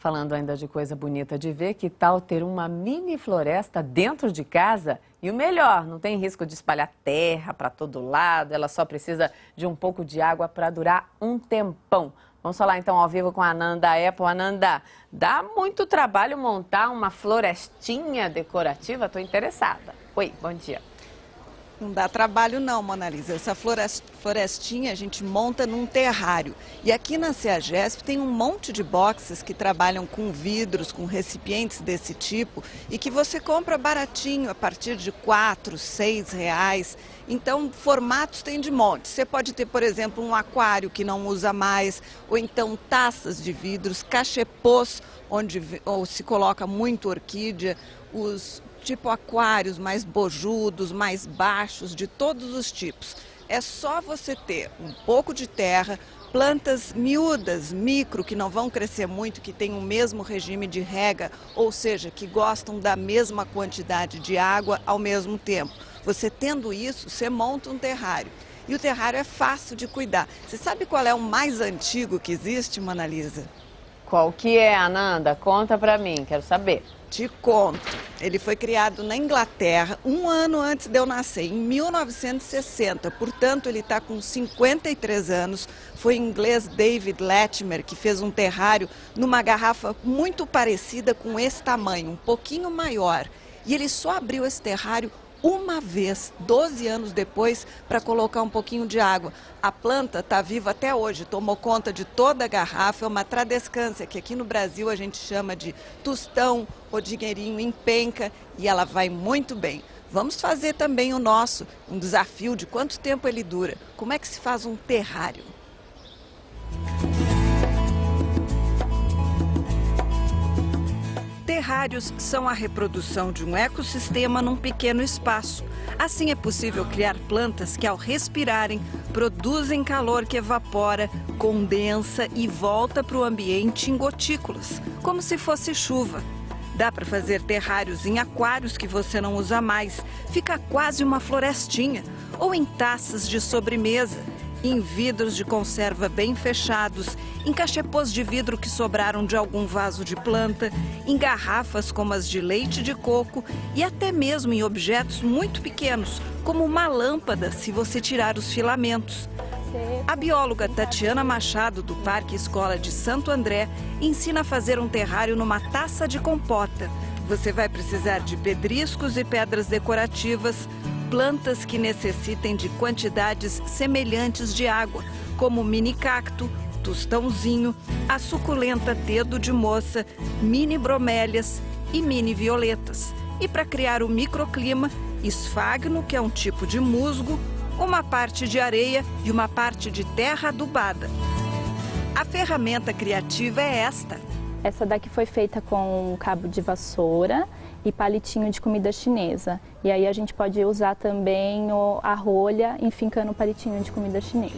Falando ainda de coisa bonita de ver, que tal ter uma mini floresta dentro de casa? E o melhor, não tem risco de espalhar terra para todo lado, ela só precisa de um pouco de água para durar um tempão. Vamos falar então ao vivo com a Ananda Apple. Ananda, dá muito trabalho montar uma florestinha decorativa? Estou interessada. Oi, bom dia. Não dá trabalho não, Mona Lisa. Essa florestinha a gente monta num terrário. E aqui na CEAGESP tem um monte de boxes que trabalham com vidros, com recipientes desse tipo e que você compra baratinho, a partir de R$4, R$6. Então, formatos tem de monte. Você pode ter, por exemplo, um aquário que não usa mais, ou então taças de vidros, cachepôs, onde se coloca muito orquídea, os tipo aquários mais bojudos, mais baixos, de todos os tipos. É só você ter um pouco de terra, plantas miúdas, micro, que não vão crescer muito, que têm o mesmo regime de rega, ou seja, que gostam da mesma quantidade de água ao mesmo tempo. Você tendo isso, você monta um terrário. E o terrário é fácil de cuidar. Você sabe qual é o mais antigo que existe, Mona Lisa? Qual que é, Ananda? Conta pra mim, quero saber. Te conto. Ele foi criado na Inglaterra um ano antes de eu nascer, em 1960. Portanto, ele está com 53 anos. Foi o inglês David Latimer que fez um terrário numa garrafa muito parecida com esse tamanho, um pouquinho maior. E ele só abriu esse terrário uma vez, 12 anos depois, para colocar um pouquinho de água. A planta está viva até hoje, tomou conta de toda a garrafa, é uma tradescância, que aqui no Brasil a gente chama de tostão ou dinheirinho em penca, e ela vai muito bem. Vamos fazer também o nosso, um desafio de quanto tempo ele dura. Como é que se faz um terrário? Terrários são a reprodução de um ecossistema num pequeno espaço. Assim é possível criar plantas que, ao respirarem, produzem calor que evapora, condensa e volta para o ambiente em gotículas, como se fosse chuva. Dá para fazer terrários em aquários que você não usa mais, fica quase uma florestinha, ou em taças de sobremesa, em vidros de conserva bem fechados, em cachepôs de vidro que sobraram de algum vaso de planta, em garrafas como as de leite de coco e até mesmo em objetos muito pequenos, como uma lâmpada, se você tirar os filamentos. A bióloga Tatiana Machado, do Parque Escola de Santo André, ensina a fazer um terrário numa taça de compota. Você vai precisar de pedriscos e pedras decorativas, plantas que necessitem de quantidades semelhantes de água, como mini cacto, tostãozinho, a suculenta dedo de moça, mini bromélias e mini violetas. E para criar o microclima, esfagno, que é um tipo de musgo, uma parte de areia e uma parte de terra adubada. A ferramenta criativa é esta. Essa daqui foi feita com cabo de vassoura e palitinho de comida chinesa. E aí a gente pode usar também a rolha enfincando o palitinho de comida chinesa.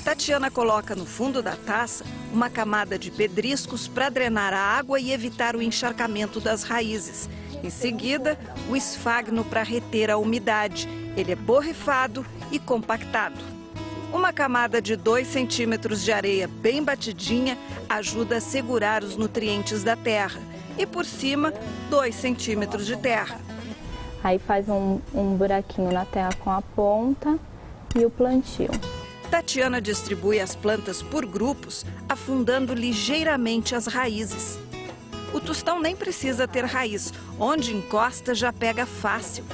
Tatiana coloca no fundo da taça uma camada de pedriscos para drenar a água e evitar o encharcamento das raízes. Em seguida, o esfagno para reter a umidade. Ele é borrifado e compactado. Uma camada de 2 centímetros de areia bem batidinha ajuda a segurar os nutrientes da terra. E por cima, 2 centímetros de terra. Aí faz um buraquinho na terra com a ponta e o plantio. Tatiana distribui as plantas por grupos, afundando ligeiramente as raízes. O tostão nem precisa ter raiz, onde encosta já pega fácil.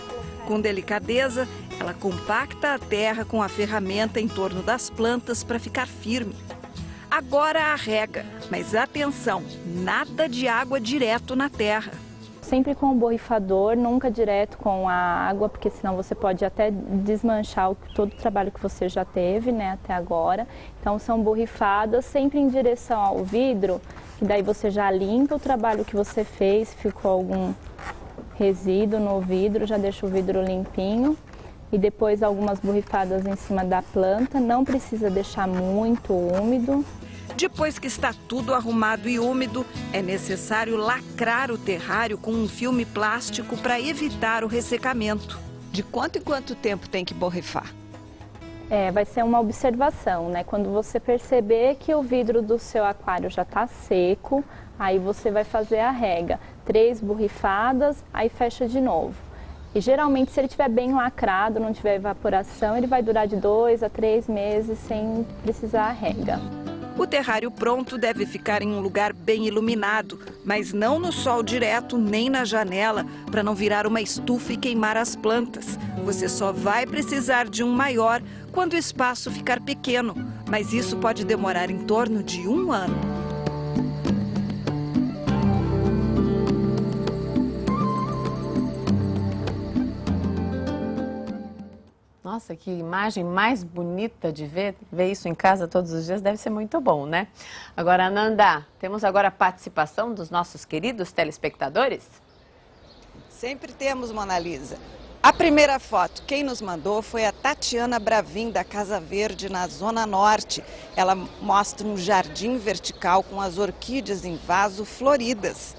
Com delicadeza, ela compacta a terra com a ferramenta em torno das plantas para ficar firme. Agora a rega, mas atenção, nada de água direto na terra. Sempre com o borrifador, nunca direto com a água, porque senão você pode até desmanchar todo o trabalho que você já teve, né, até agora. Então são borrifadas sempre em direção ao vidro, que daí você já limpa o trabalho que você fez, ficou algum resíduo no vidro, já deixa o vidro limpinho. E depois algumas borrifadas em cima da planta, não precisa deixar muito úmido. Depois que está tudo arrumado e úmido, é necessário lacrar o terrário com um filme plástico para evitar o ressecamento. De quanto em quanto tempo tem que borrifar? Vai ser uma observação, né? Quando você perceber que o vidro do seu aquário já está seco, aí você vai fazer a rega. 3 borrifadas, aí fecha de novo. E geralmente, se ele estiver bem lacrado, não tiver evaporação, ele vai durar de 2 a 3 meses sem precisar a rega. O terrário pronto deve ficar em um lugar bem iluminado, mas não no sol direto nem na janela, para não virar uma estufa e queimar as plantas. Você só vai precisar de um maior quando o espaço ficar pequeno, mas isso pode demorar em torno de 1 ano. Nossa, que imagem mais bonita de ver isso em casa todos os dias, deve ser muito bom, né? Agora, Ananda, temos agora a participação dos nossos queridos telespectadores? Sempre temos, Mona Lisa. A primeira foto, quem nos mandou foi a Tatiana Bravin, da Casa Verde, na Zona Norte. Ela mostra um jardim vertical com as orquídeas em vaso floridas.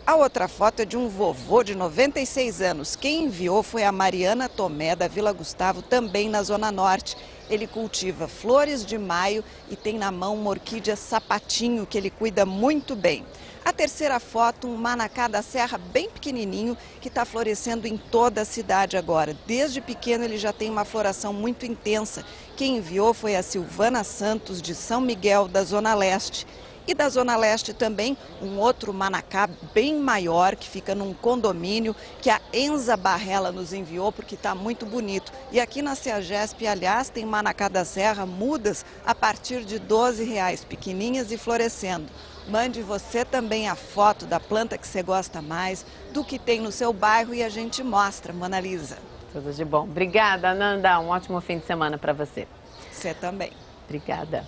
A outra foto é de um vovô de 96 anos. Quem enviou foi a Mariana Tomé, da Vila Gustavo, também na Zona Norte. Ele cultiva flores de maio e tem na mão uma orquídea sapatinho que ele cuida muito bem. A terceira foto, um manacá da serra bem pequenininho que está florescendo em toda a cidade agora. Desde pequeno ele já tem uma floração muito intensa. Quem enviou foi a Silvana Santos, de São Miguel, da Zona Leste. E da Zona Leste também, um outro manacá bem maior, que fica num condomínio, que a Enza Barrela nos enviou, porque está muito bonito. E aqui na CEAGESP, aliás, tem manacá da serra, mudas, a partir de R$12, pequenininhas e florescendo. Mande você também a foto da planta que você gosta mais, do que tem no seu bairro e a gente mostra, Mona Lisa. Tudo de bom. Obrigada, Ananda. Um ótimo fim de semana para você. Você também. Obrigada.